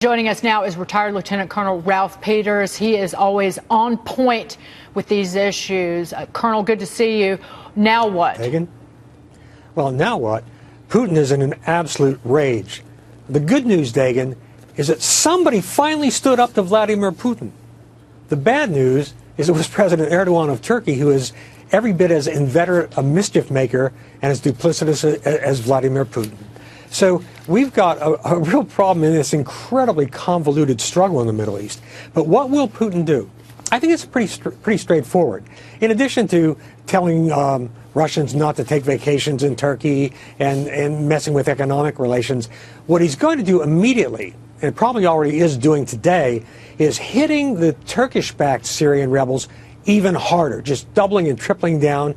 Joining us now is retired Lieutenant Colonel Ralph Peters. He is always on point with these issues. Colonel, good to see you. Now what? Dagen? Well, now what? Putin is in an absolute rage. The good news, Dagen, is that somebody finally stood up to Vladimir Putin. The bad news is it was President Erdogan of Turkey, who is every bit as inveterate a mischief maker and as duplicitous as Vladimir Putin. So we've got a real problem in this incredibly convoluted struggle in the Middle East. But what will Putin do? I think it's pretty straightforward. In addition to telling Russians not to take vacations in Turkey and messing with economic relations, what he's going to do immediately, and probably already is doing today, is hitting the Turkish-backed Syrian rebels even harder, just doubling and tripling down,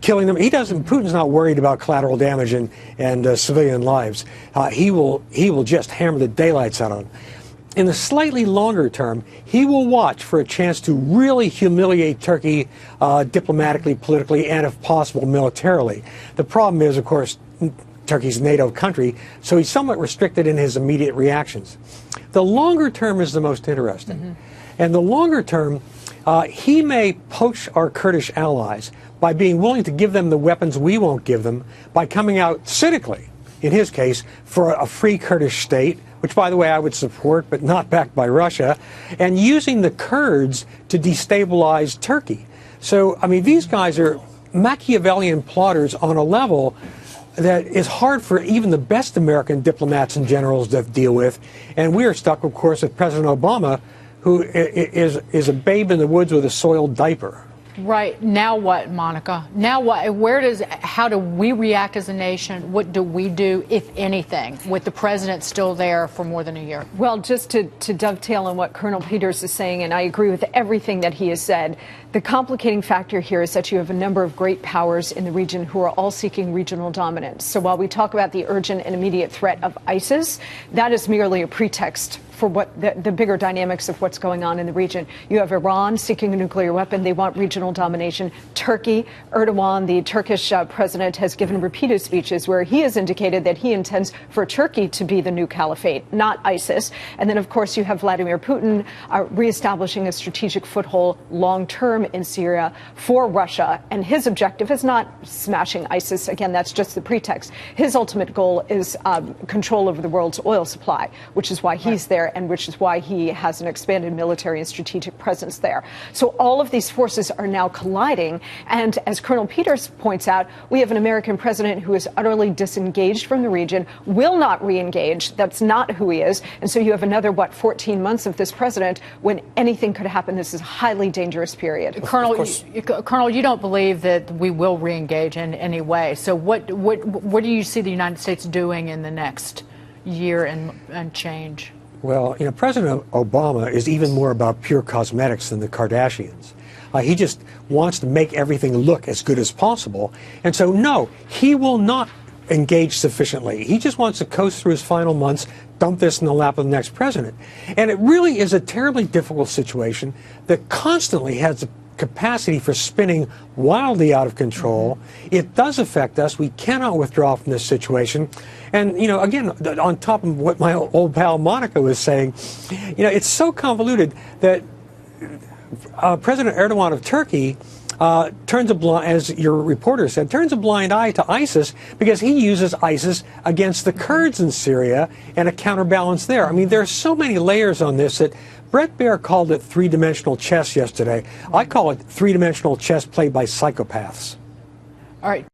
killing them. Putin's not worried about collateral damage and civilian lives. He will just hammer the daylights out of them. In the slightly longer term, he will watch for a chance to really humiliate Turkey diplomatically, politically, and if possible, militarily. The problem is, of course, Turkey's a NATO country, so he's somewhat restricted in his immediate reactions. The longer term is the most interesting. And the longer term, he may poach our Kurdish allies by being willing to give them the weapons we won't give them, by coming out cynically, in his case, for a free Kurdish state, which, by the way, I would support, but not backed by Russia, and using the Kurds to destabilize Turkey. So, I mean, these guys are Machiavellian plotters on a level that is hard for even the best American diplomats and generals to deal with. And we are stuck, of course, with President Obama, who is a babe in the woods with a soiled diaper. Right. Now what, Monica? Now what? How do we react as a nation? What do we do, if anything, with the president still there for more than a year? Well, just to dovetail on what Colonel Peters is saying, and I agree with everything that he has said, the complicating factor here is that you have a number of great powers in the region who are all seeking regional dominance. So while we talk about the urgent and immediate threat of ISIS, that is merely a pretext for what the bigger dynamics of what's going on in the region. You have Iran seeking a nuclear weapon. They want regional domination. Turkey, Erdogan, the Turkish president, has given repeated speeches where he has indicated that he intends for Turkey to be the new caliphate, not ISIS. And then, of course, you have Vladimir Putin reestablishing a strategic foothold long term in Syria for Russia. And his objective is not smashing ISIS. Again, that's just the pretext. His ultimate goal is control over the world's oil supply, which is why he's there, and which is why he has an expanded military and strategic presence there. So all of these forces are now colliding. And as Colonel Peters points out, we have an American president who is utterly disengaged from the region, will not re-engage. That's not who he is. And so you have another, 14 months of this president when anything could happen. This is a highly dangerous period. Colonel, you don't believe that we will re-engage in any way. So what do you see the United States doing in the next year and change? Well, President Obama is even more about pure cosmetics than the Kardashians. He just wants to make everything look as good as possible. And so, no, he will not engage sufficiently. He just wants to coast through his final months, dump this in the lap of the next president. And it really is a terribly difficult situation that constantly has the capacity for spinning wildly out of control. It does affect us. We cannot withdraw from this situation. And, again, on top of what my old pal Monica was saying, it's so convoluted that President Erdogan of Turkey turns a blind, as your reporter said, turns a blind eye to ISIS because he uses ISIS against the Kurds in Syria and a counterbalance there. I mean, there are so many layers on this that Brett Baer called it three-dimensional chess yesterday. I call it three-dimensional chess played by psychopaths. All right.